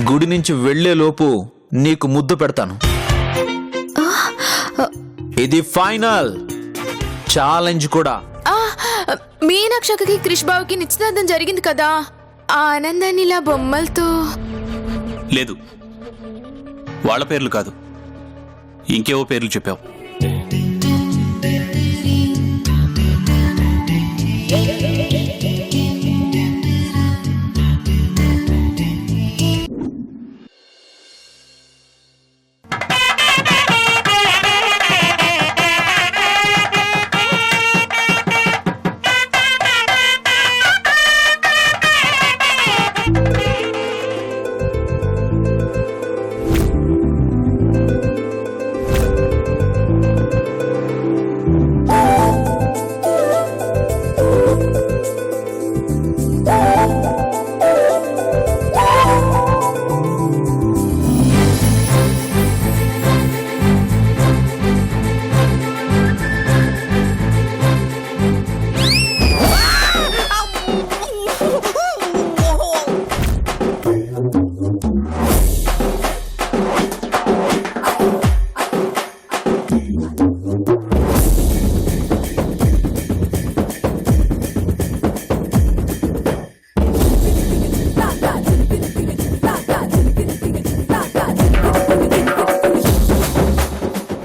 గుడి నుంచి వెళ్లేలోపు నీకు ముద్దు పెడతాను. ఇది ఫైనల్ ఛాలెంజ్ కూడా. మీనాక్షకి క్రిష్ బాబుకి నిశ్చితార్థం జరిగింది కదా, ఆ ఆనందాన్ని ఇలా బొమ్మలతో. లేదు, వాళ్ళ పేర్లు కాదు, ఇంకేవో పేర్లు చెప్పావు.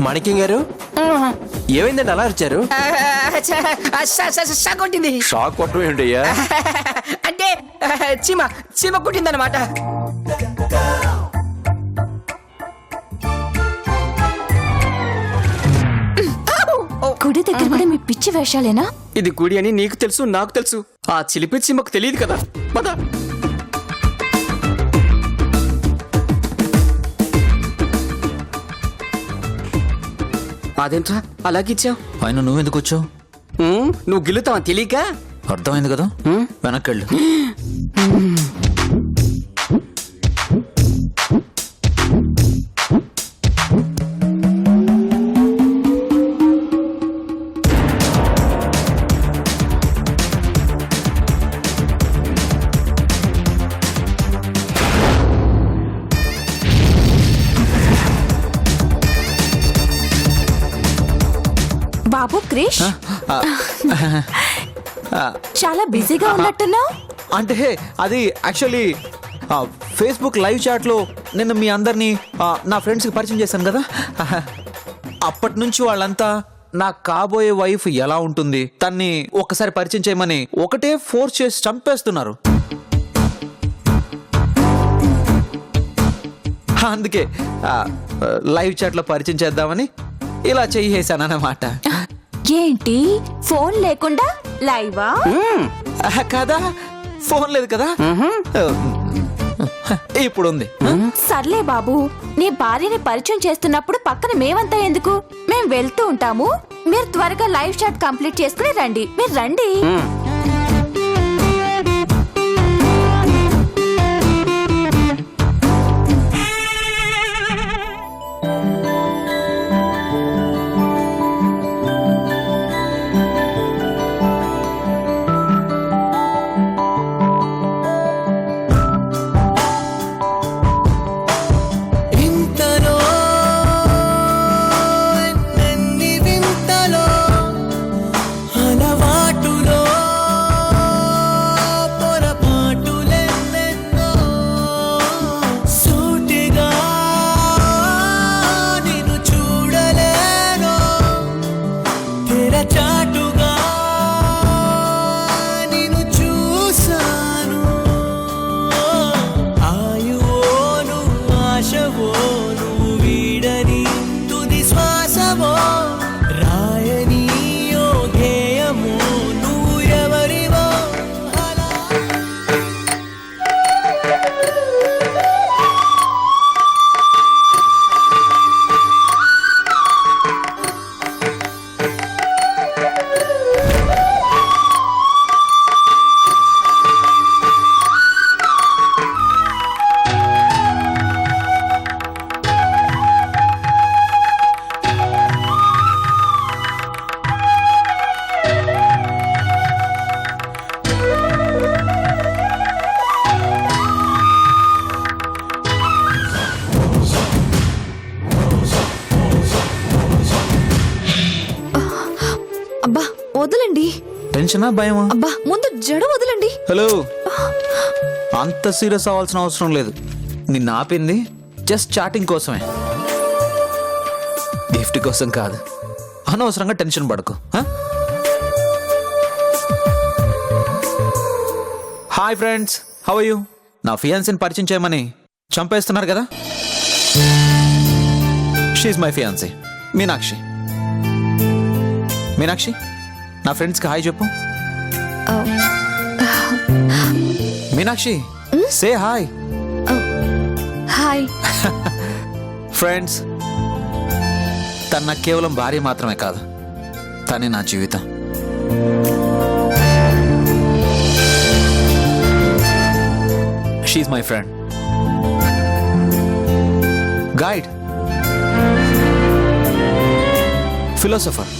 మాణిక్యం గారు, ఏమైందండి అలా అరిచారు? కొట్టింది. షాక్ కొట్టడం ఏంటయ్యా? అంటే చీమ కొట్టింది అనమాట. గుడి దగ్గర కూడా మీ పిచ్చి వేషాలేనా? ఇది గుడి అని నీకు తెలుసు, నాకు తెలుసు. ఆ చిలిపి చీమకు తెలియదు కదా. పద. అదేంట్రా అలాగిచ్చావు? ఆయన నువ్వెందుకు వచ్చావు? నువ్వు గిల్లుతావా తెలియక? అర్థమైంది కదా, వెనక్కెళ్ళు. బాబు క్రిష్, చాలా బిజీగా ఉన్నట్టున్నావు. అంటే అది యాక్చువల్లీ ఫేస్బుక్ లైవ్ చాట్లో నిన్న మీ అందరినీ నా ఫ్రెండ్స్కి పరిచయం చేశాను కదా, అప్పటి నుంచి వాళ్ళంతా నా కాబోయే వైఫ్ ఎలా ఉంటుంది, తన్ని ఒక్కసారి పరిచయం చేయమని ఒకటే ఫోర్స్ చేసి చంపేస్తున్నారు. అందుకే లైవ్ చాట్లో పరిచయం చేద్దామని ఇలా చేసేసాను అన్నమాట. ఏంటి ఫోన్ లేకుండా లైవా? కదా, ఫోన్ లేదు కదా, ఇప్పుడు ఉంది. సర్లే బాబు, నీ భార్యని పరిచయం చేస్తున్నప్పుడు పక్కన మేమంతా ఎందుకు? మేం వెళ్తూ ఉంటాము, మీరు త్వరగా లైవ్ చాట్ కంప్లీట్ చేసుకుని రండి. మీరు రండి. అలవాటులో టెన్షనా భయమా? అబ్బా ముందు జడ వదలండి. హలో, అంత సీరియస్ అవ్వాల్సిన అవసరం లేదు. నిన్ను ఆపింది జస్ట్ చాటింగ్ కోసమే, గిఫ్ట్ కోసం కాదు. అనవసరంగా టెన్షన్ పడకు. Hi friends, how are you? నా ఫియాన్సీని పరిచయం చేయమని చంపేస్తున్నారు కదా. She's my fiance Meenakshi. Meenakshi, నా ఫ్రెండ్స్కి హాయ్ చెప్పు. Meenakshi, say hi. Hi. Friends, తన నాకు కేవలం భార్య మాత్రమే కాదు, తనే నా జీవితం. She's my friend, guide, philosopher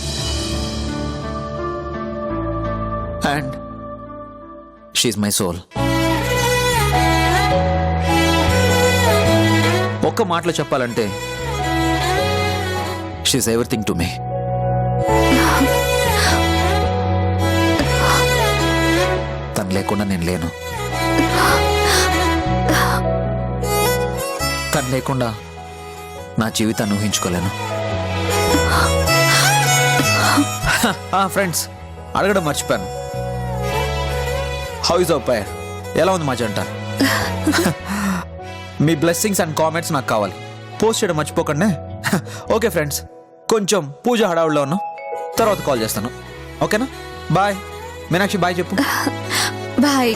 and she's my soul. ఒక్క మాటలో చెప్పాలంటే షీఈ్ ఎవ్రీథింగ్ టు మీ. తను లేకుండా నేను లేను, తను లేకుండా నా జీవితాన్ని ఊహించుకోలేను. ఫ్రెండ్స్, అడగడం మర్చిపోయాను. హౌ ఇస్ అవర్ పేర్? ఎలా ఉంది మా జంట? మీ బ్లెస్సింగ్స్ అండ్ కామెంట్స్ నాకు కావాలి. పోస్ట్ చేయడం మర్చిపోకండి. ఓకే ఫ్రెండ్స్, కొంచెం పూజ హడావుడిలో ఉన్నాం, తర్వాత కాల్ చేస్తాను. ఓకేనా? బాయ్. మీనాక్షి బాయ్ చెప్పు. బాయ్.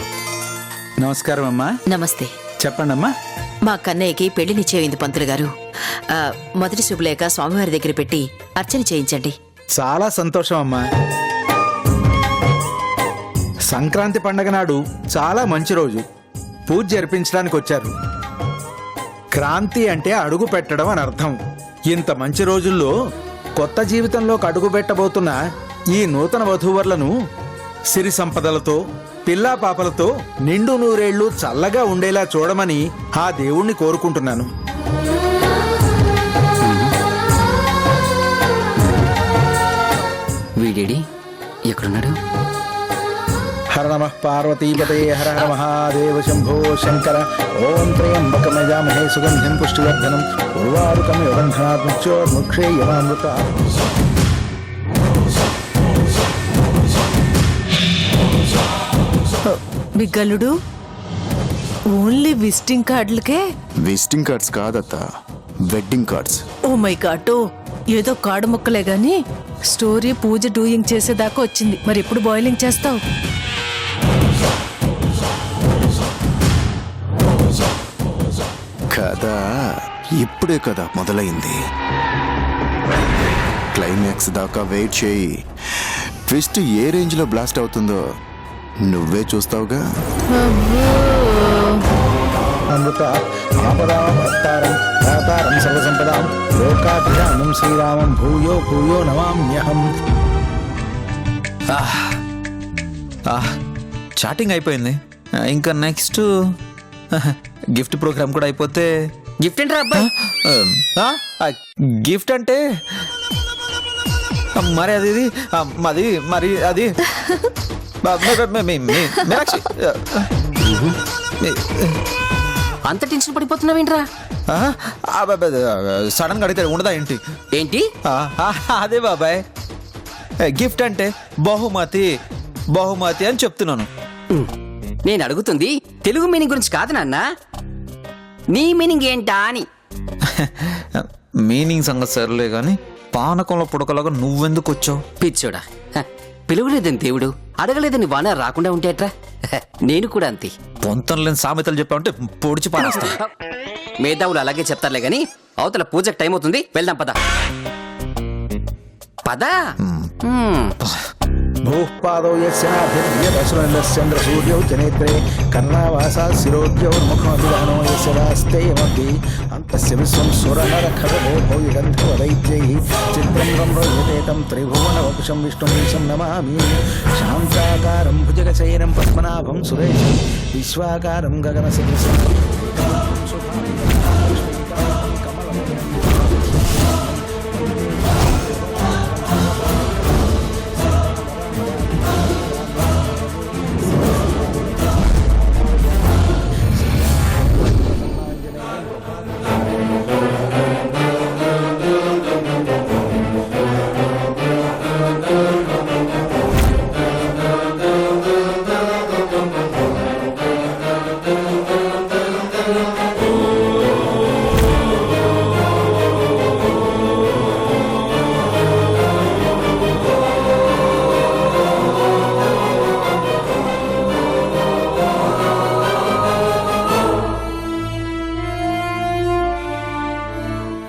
నమస్కారం అమ్మా. నమస్తే. చెప్పండి అమ్మా. మా కన్నయ్యకి పెళ్లి నిశ్చయింది పంతులు గారు. మొదటి శుభలేఖ స్వామివారి దగ్గర పెట్టి అర్చన చేయించండి. చాలా సంతోషం అమ్మా. సంక్రాంతి పండగ నాడు చాలా మంచి రోజు. పూజ జరిపించడానికి వచ్చారు. క్రాంతి అంటే అడుగు పెట్టడం అని అర్థం. ఇంత మంచి రోజుల్లో కొత్త జీవితంలోకి అడుగు పెట్టబోతున్న ఈ నూతన వధూవరులను సిరి సంపదలతో పిల్లా పాపలతో నిండు నూరేళ్లు చల్లగా ఉండేలా చూడమని ఆ దేవుణ్ణి కోరుకుంటున్నాను. వీడేడి ఎక్కడున్నాడు? హర నమ పార్వతీపతే హర హర మహాదేవ శంభో శంకర. ఓం త్రయంబకం యజామహే సుగంధిం పుష్టివర్ధనం ఉర్వారుకమివ బంధనాత్ మృత్యోర్ముక్షేయమామృత. బిగ్గలుడు ఓన్లీ విజిటింగ్ కార్డులకే? విజిటింగ్ కార్డ్స్ కాదత్త, wedding cards. Oh my god, ఏదో కార్డు ముక్కలే గాని స్టోరీ పూజ డూయింగ్ చేసేదాకా వచ్చింది. మరి ఎప్పుడు బాయిలింగ్ చేస్తావు? కదా ఇప్పుడే కదా మొదలైంది. క్లైమాక్స్ దాకా వెయిట్ చేయి. ట్విస్ట్ ఏ రేంజ్ లో బ్లాస్ట్ అవుతుందో నువ్వే చూస్తావుగా. అమృత ఆపదామహత్తారం దాతారం సర్వసంపదాం లోకాభిరామం శ్రీరామం భూయో భూయో నమామ్యహం. చాటింగ్ అయిపోయింది, ఇంకా నెక్స్ట్ గిఫ్ట్ ప్రోగ్రామ్ కూడా అయిపోతే. గిఫ్ట్ ఏంట్రా అబ్బాయి? గిఫ్ట్ అంటే మరి అది మాది మరి అది మీనాక్షి, అంత టెన్షన్ పడిపోతున్నావేంట్రా? సడన్ గా అడిగితే ఉండదా ఏంటి? ఏంటి? అదే బాబాయ్, గిఫ్ట్ అంటే బహుమతి బహుమతి అని చెప్తున్నాను. నేను అడుగుతుంది తెలుగు మీనింగ్ గురించి కాదు నాన్న, నీ మీనింగ్ ఏంటా అని. మీనింగ్ సంగతి సర్లే గాని పానకంలో పుడకలాగా నువ్వెందుకు వచ్చావు? పిచ్చోడా, పిలువలేదని దేవుడు, అడగలేదని వాన రాకుండా ఉంటేట్రా. నేను కూడా అంతే. పొంతం లేని సామెతలు చెప్పావంటే పొడిచి పారేస్తా. మేధావులు అలాగే చెప్తారులే గాని అవతల పూజకు టైం అవుతుంది, వెళ్దాం పద. పద. భూపాదౌ యస్యాభిర్యదశునందశ్చంద్ర సూర్యౌ జనేత్రే కర్ణావాసా శిరోద్యౌర్ముఖమభిదహనో యస్య వాస్తేయమగ్ని అంతస్య విశ్వం సురనర ఖగోభో యుగంధవదైత్యైః చిత్రం రమ్రయతేతం త్రిభువనవపుషం విష్ణుమీశం నమామి. శాంతాకారం భుజగశయనం పద్మనాభం సురేశం విశ్వాకారం గగనసదృశం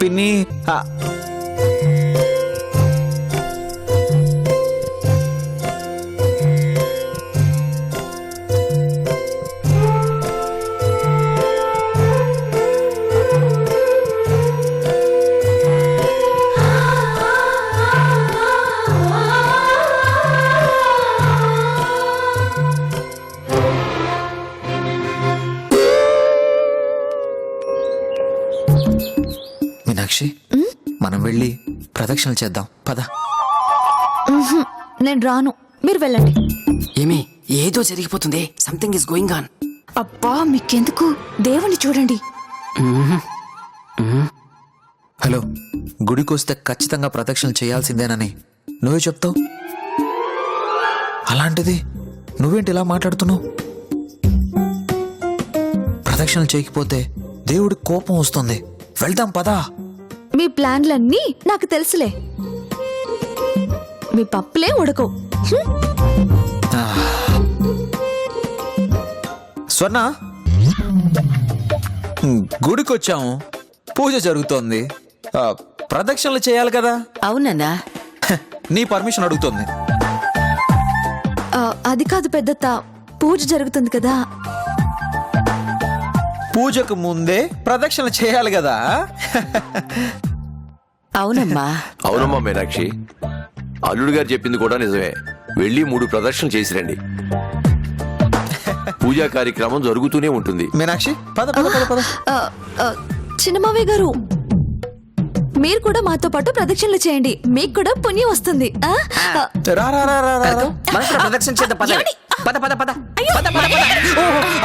పిన్ని మీనాక్షి మనం వెళ్ళి ప్రదక్షిణలు చేద్దాం పద. నేను రాను, మీరు వెళ్ళండి. ఏమి ఏదో జరిగిపోతుంది. Something is going on. అబ్బా మీకెందుకు, దేవుణ్ణి చూడండి. హలో, గుడికొస్తే ఖచ్చితంగా ప్రదక్షిణలు చేయాల్సిందేనని నువ్వే చెప్తావు. అలాంటిది నువ్వేంటి ఇలా మాట్లాడుతున్నావు? ప్రదక్షిణలు చేయకపోతే దేవుడికి కోపం వస్తుంది. వెళ్దాం పదా. మీ ప్లాన్లన్నీ నాకు తెలుసులే. మీ పప్పులే ఉడకవు. స్వర్ణ, గుడికొచ్చాము, పూజ జరుగుతోంది, ప్రదక్షిణలు చేయాలి కదా. అవునన్నా. నీ పర్మిషన్ అడుగుతోంది. అది కాదు పెద్దత్త, పూజ జరుగుతుంది కదా. పూజకు ముందే ప్రదక్షిణ చేయాలి కదా. అవునమ్మా. అవునమ్మా మీనాక్షి, అల్లుడు గారు చెప్పింది కూడా నిజమే. వెళ్ళి 3 ప్రదర్శనలు చేసిరండి. పూజా కార్యక్రమం జరుగుతూనే ఉంటుంది. మీనాక్షి పద పద పద పద. చిన్నమావయ్య గారు, మీరు కూడా మాతో పాటు ప్రదక్షిణలు చేయండి, మీకు కూడా పుణ్యం వస్తుంది. రా రా రా రా రా. మనం కూడా ప్రదక్షిణ చేద్దాం. పద పద పద పద పద పద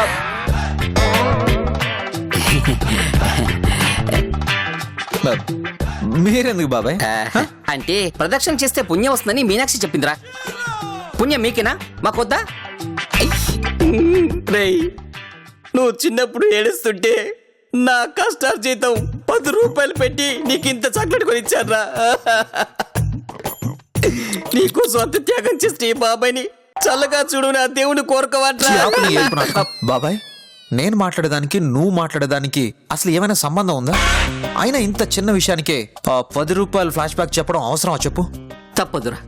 పద. మీరెందుకు బాబాయ్? అంటే ప్రదక్షిణ చేస్తే పుణ్యం వస్తుందని మీనాక్షి చెప్పిందిరా. పుణ్యం మీకేనా, మాకొద్దా? రేయ్, నువ్వు చిన్నప్పుడు ఏడుస్తుంటే నా కష్టార్జితం 10 రూపాయలు పెట్టి నీకింత చాక్లెట్ కొనిచ్చారా. నీకోసం అంత త్యాగం చేస్తే ఈ బాబాయ్ని చల్లగా చూడు, నా దేవుని కోరుకోవట్రా. బాబాయ్, నేను మాట్లాడేదానికి నువ్వు మాట్లాడేదానికి అసలు ఏమైనా సంబంధం ఉందా? అయినా ఇంత చిన్న విషయానికే 10 రూపాయలు ఫ్లాష్ బ్యాక్ చెప్పడం అవసరమా చెప్పు? తప్పదురా,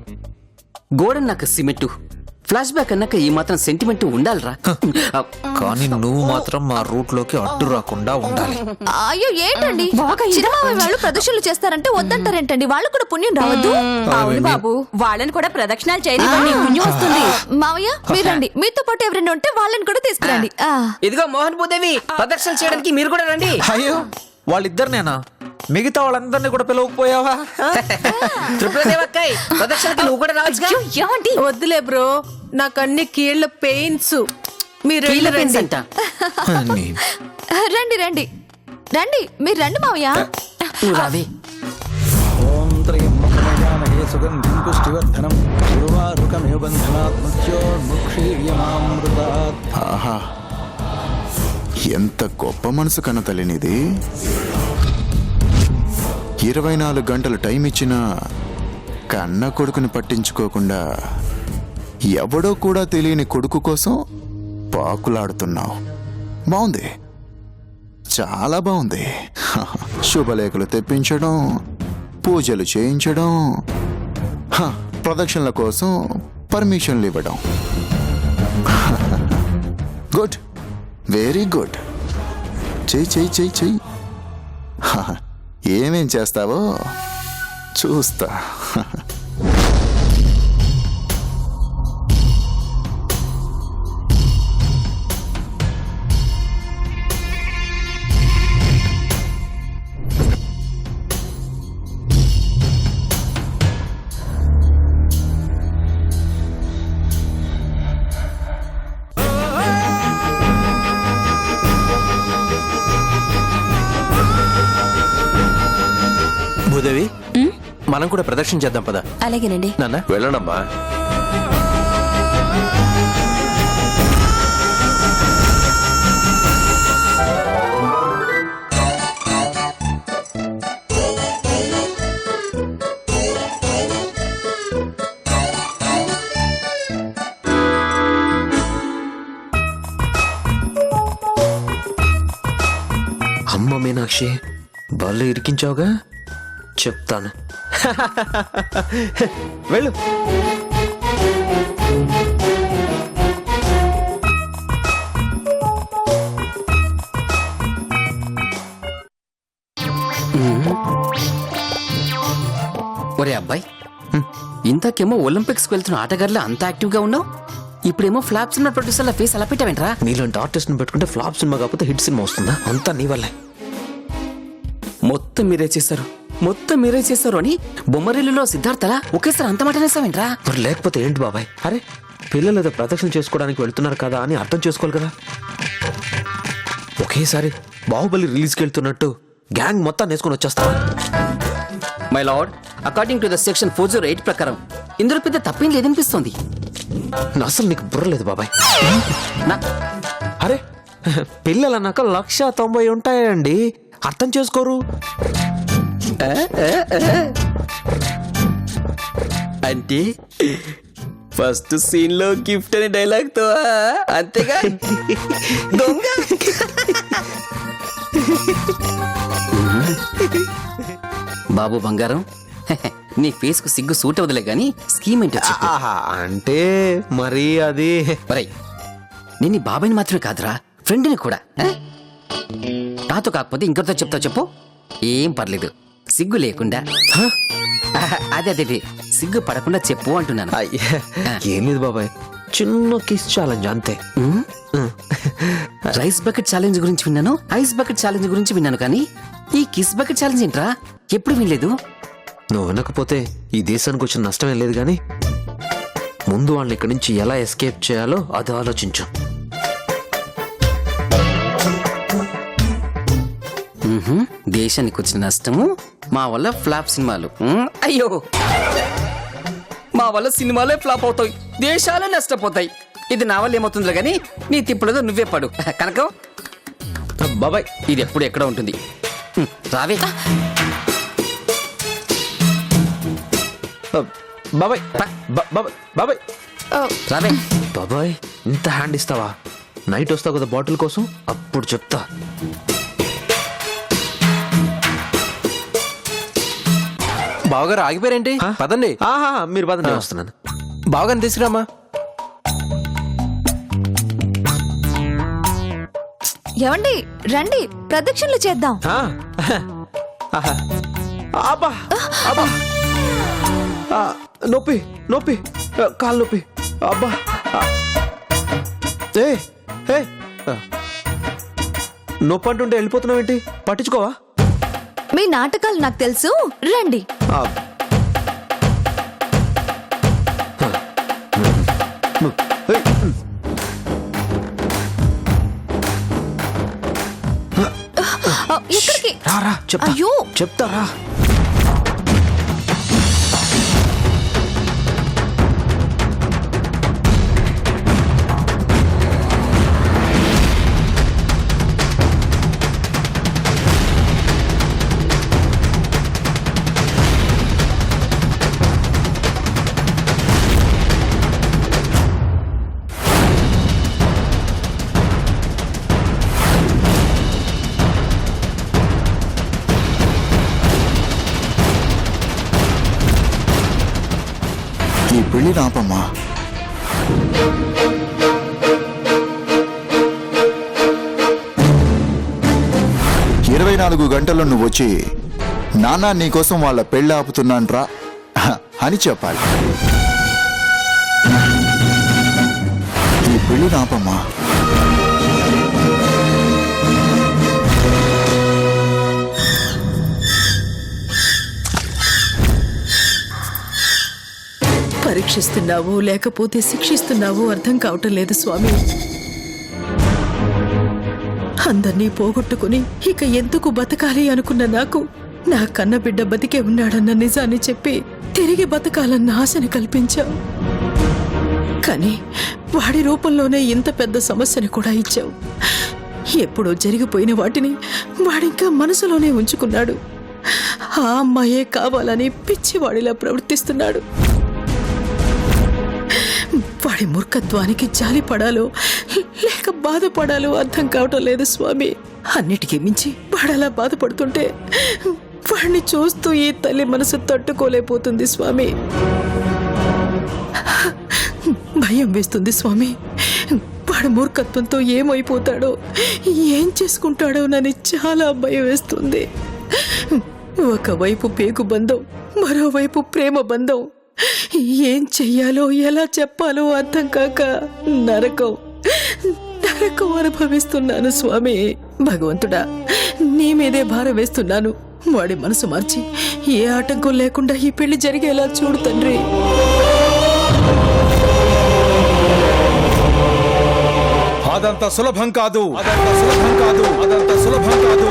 గోడన్నాక సిమెంటు, ఫ్లాష్ బ్యాక్ అన్నాక ఈ మాత్రం సెంటిమెంట్ ఉండాలిరా. కానీ నువ్వు మాత్రం మా రూట్ లోకి అడ్డు రాకుండా ఉండాలి. అయ్యో ఏంటండి, చిన్నమావయ్య వాళ్ళు ప్రదక్షిణలు చేస్తారంటే వద్దంటారేంటండి? వాళ్ళు కూడా పుణ్యం రావద్దు? అవును బాబు, వాళ్ళని కూడా ప్రదక్షిణాలు చేయని పుణ్యం వస్తుంది. మావయ్య మీరు రండి, మీతో పాటు ఎవరైనా ఉంటే వాళ్ళని కూడా తీసుకురండి. ఇదిగో మోహన్ భూదేవి, ప్రదక్షిణ చేయడానికి మీరు కూడా రండి. అయ్యో, వాళ్ళిద్దరినేనా? మిగతా వాళ్ళందరినీ కూడా పిలవకపోయావా? త్రిపురదేవక్కాయ్, ప్రదక్షిణకి నువ్వు కూడా రావచ్చుగా. ఏమండి? వద్దులే బ్రో, నాకు అన్ని కీళ్ళ పెయిన్స్. మీరు పెయిన్స్ అంట. రండి రండి రండి, మీరు రండి మావయ్య. నువ్వు రావే. ఓం త్రయంబకమయామహే సుగంధిం పుష్టివర్ధనం ఉర్వారుకమివ బంధనాత్ మృత్యోర్ముక్షీయమామృతాత్. ఆహా, ఎంత గొప్ప మనసు కన్న తల్లినిది. 24 గంటలు టైం ఇచ్చినా కన్న కొడుకుని పట్టించుకోకుండా ఎవడో కూడా తెలియని కొడుకు కోసం పాకులాడుతున్నావు. బాగుంది, చాలా బాగుంది. శుభలేఖలు తెప్పించడం, పూజలు చేయించడం, ప్రదక్షిణల కోసం పర్మిషన్లు ఇవ్వడం. Good, very good. చెయ్యి చెయ్యి చెయ్యి చెయ్యి. ఏమేం చేస్తావో చూస్తా. భూదేవి, మనం కూడా ప్రదక్షిణ చేద్దాం పద. అలాగేనండి. నాన్న వెళ్ళండమ్మా. అమ్మ మీనాక్షి, బళ్ళు ఇరికించావుగా, చెప్తాను. వెళ్ళు. ఒరే అబ్బాయి, ఇంతకేమో ఒలింపిక్స్ కి వెళ్తున్న ఆటగారులు అంత యాక్టివ్ గా ఉన్నావు, ఇప్పుడేమో ఫ్లాప్ సినిమా ప్రొడ్యూసర్ల ఫేస్ అలా పెట్టావేంట్రా? నీలాంటి ఆర్టిస్ట్ ని పెట్టుకుంటే ఫ్లాప్ సినిమా కాకపోతే హిట్ సినిమా వస్తుందా? అంతా నీ వల్లే. మొత్తం మీరే చేశారు అని బొమ్మరిల్లులో సిద్ధార్థలా ఒకేసారి అంత మాట అనేసావేంట్రా? మరి లేకపోతే ఏంటి బాబాయ్? అరే పిల్లలు ఏదో ప్రదక్షిణ చేసుకోవడానికి వెళ్తున్నారు కదా అని అర్థం చేసుకోవాలి కదా. ఒకేసారి బాహుబలి రిలీజ్కి వెళ్తున్నట్టు గ్యాంగ్ మొత్తం నేసుకొని వచ్చేస్తావా? My lord, according to the section 408 ప్రకారం ఇందులో పెద్ద తప్పేం లేదనిపిస్తోంది. అసలు నీకు బుర్రలేదు బాబాయ్. నా- అరే పిల్లలన్నాక 190 ఉంటాయండి, అర్థం చేసుకోరు. అంటే ఫస్ట్ సీన్ లో గిఫ్ట్ అనే డైలాగ్ తో అంతేగా దొంగ. బాబు బంగారం, నీ ఫేస్ కు సిగ్గు సూట్ అవ్వదులే గానీ స్కీమ్ ఏంటో చెప్పు. ఆహా, అంటే మరి అది ఒరేయ్, నేను నీ బాబాయ్ని మాత్రమే కాదురా, ఫ్రెండ్ని కూడా. నాతో కాకపోతే ఇంకొకరితో చెప్తావు చెప్పు. ఏం పర్లేదు, సిగ్గు లేకుండా. అదే సిగ్గు పడకుండా చెప్పు అంటున్నాను. ఏం లేదు బాబాయ్, చిన్న కిస్ ఛాలెంజ్ అంతే. రైస్ బకెట్ ఛాలెంజ్ గురించి విన్నాను, ఐస్ బకెట్ ఛాలెంజ్ గురించి విన్నాను, కానీ ఈ కిస్ బకెట్ ఛాలెంజ్ ఏంట్రా? ఎప్పుడు వినలేదు. నువ్వు వినకపోతే ఈ దేశానికి వచ్చిన నష్టమేం లేదు, కానీ ముందు వాళ్ళని ఇక్కడి నుంచి ఎలా ఎస్కేప్ చేయాలో అది ఆలోచించు. దేశానికి వచ్చిన నష్టము మా వల్ల ఫ్లాప్ సినిమాలు. అయ్యో, మా వల్ల సినిమాలే ఫ్లాప్ అవుతాయి, దేశాలే నష్టపోతాయి. ఇది నా వల్ల ఏమవుతుందిలే గానీ నీ తిప్పులతో నువ్వే పడు. కనుక బాబాయ్, ఇది ఎప్పుడు ఎక్కడ ఉంటుంది. రావే బాబాయ్, బాబాయ్, బాబాయ్, రావే. బాబాయ్ ఇంత హ్యాండ్ ఇస్తావా? నైట్ వస్తావు కదా బాటిల్ కోసం, అప్పుడు చెప్తా. బావగారు ఆగిపోయారేంటి? పదండి. ఆహా, మీరు పదండి, వస్తున్నాను. బావగారిని తీసుకురామా. ఏమండి, రండి ప్రదక్షిణలు చేద్దాం. అబ్బా అబ్బా, నొప్పి నొప్పి, కాలు నొప్పి. అబ్బా, నొప్పి అంటుంటే వెళ్ళిపోతున్నావు ఏంటి? పట్టించుకోవా? మీ నాటకాలు నాకు తెలుసు, రండి. ఎక్కడికి? రారా, చెప్తా. అయ్యో, చెప్తారా. ఈ పెళ్లి రాపమ్మా. ఇరవై 24 గంటల్లో నువ్వు వచ్చి నాన్న నీకోసం వాళ్ళ పెళ్లి ఆపుతున్నాన్రా అని చెప్పాలి. ఈ పెళ్లి రాపమ్మా. పరీక్షిస్తున్నావు లేకపోతే శిక్షిస్తున్నావు అర్థం కావటం లేదు స్వామి. అందర్నీ పోగొట్టుకుని ఇక ఎందుకు బతకాలి అనుకున్న నాకు నా కన్న బిడ్డ బతికే ఉన్నాడన్న నిజాన్ని చెప్పి తిరిగి బతకాలన్న ఆశని కల్పించావు. కానీ వాడి రూపంలోనే ఇంత పెద్ద సమస్యని కూడా ఇచ్చావు. ఎప్పుడో జరిగిపోయిన వాటిని వాడింకా మనసులోనే ఉంచుకున్నాడు. ఆ అమ్మాయే కావాలని పిచ్చివాడిలా ప్రవర్తిస్తున్నాడు. వాడి మూర్ఖత్వానికి జాలిపడాలో లేక బాధపడాలో అర్థం కావటం లేదు స్వామి. అన్నిటికీ మించి వాడలా బాధపడుతుంటే వాడిని చూస్తూ ఈ తల్లి మనసు తట్టుకోలేకపోతుంది స్వామి. భయం వేస్తుంది స్వామి. వాడు మూర్ఖత్వంతో ఏమైపోతాడో, ఏం చేసుకుంటాడోనని చాలా భయం వేస్తుంది. ఒకవైపు పేగు బంధం, మరోవైపు ప్రేమ బంధం. ఏం చెయ్యాలో ఎలా చెప్పాలో అర్థం కాక నరకం అనుభవిస్తున్నాను స్వామి. భగవంతుడా, నీ మీదే భారం వేస్తున్నాను. వాడి మనసు మార్చి ఏ ఆటంకం లేకుండా ఈ పెళ్లి జరిగేలా చూడు తండ్రి. అదంత సులభం కాదు, అదంత సులభం కాదు, అదంత సులభం కాదు.